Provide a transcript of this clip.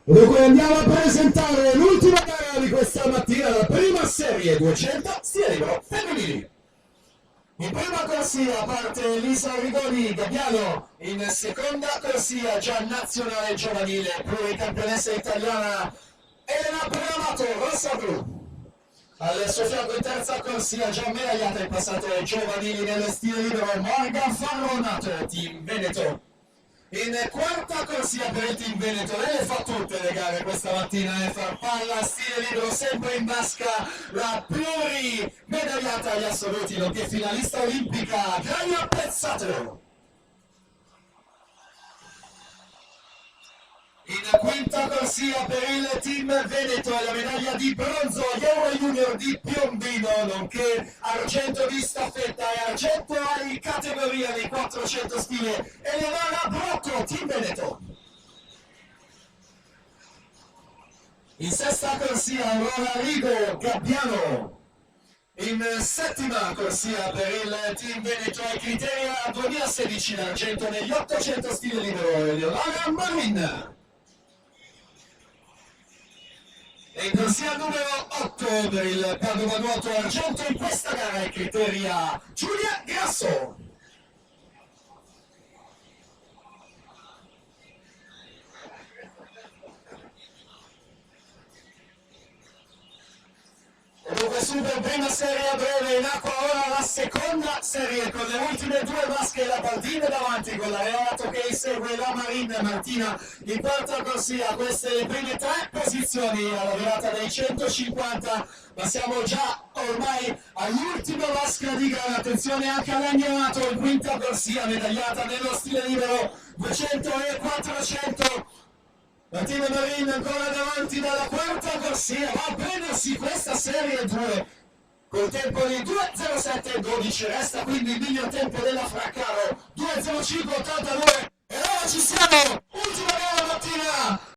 Dunque andiamo a presentare l'ultima gara di questa mattina, la prima serie 200 stile libero femminili. In prima corsia parte Lisa Rigoni Gabbiano, in seconda corsia già nazionale giovanile pluricampionessa italiana Elena Bramato, rossa-blu. Al suo fianco in terza corsia già medagliata in passato ai giovanili nello stile libero Morgan Farronato, team Veneto. In quarta corsia per il team Veneto, lei le fa tutte le gare questa mattina, farfalla, stile libero, sempre in vasca, la pluri medagliata agli assoluti, nonché finalista olimpica, Grania Pezzato. In quinta corsia per il team Veneto la medaglia di bronzo agli Euro Junior di Piombino, nonché argento di staffetta e argento in categoria dei 400 stile Eleonora Brocco, team Veneto. In sesta corsia Aurora Rigo Gabbiano. In settima corsia per il team Veneto ai Criteria 2016 l'argento negli 800 stile libero Eleonora Marin. E in corsia numero 8 per il Padova Nuoto argento in questa gara è Criteria Giulia Grasso. E dunque super prima serie a breve in acqua, ora la seconda serie con le ultime due vasche, la Baldini davanti con la Reato che segue la Marin Martina in quarta corsia. Queste le prime tre posizioni alla virata dei 150, ma siamo già ormai all'ultima vasca di gara. Attenzione anche all'Agnonato in quinta corsia, medagliata nello stile libero 200 e 400. La team Marin ancora davanti dalla quarta corsia, va a prendersi questa serie 2 col tempo di 2.07.12, resta quindi il miglior tempo della Fraccaro 2.05.82 e ora ci siamo, ultima gara mattina.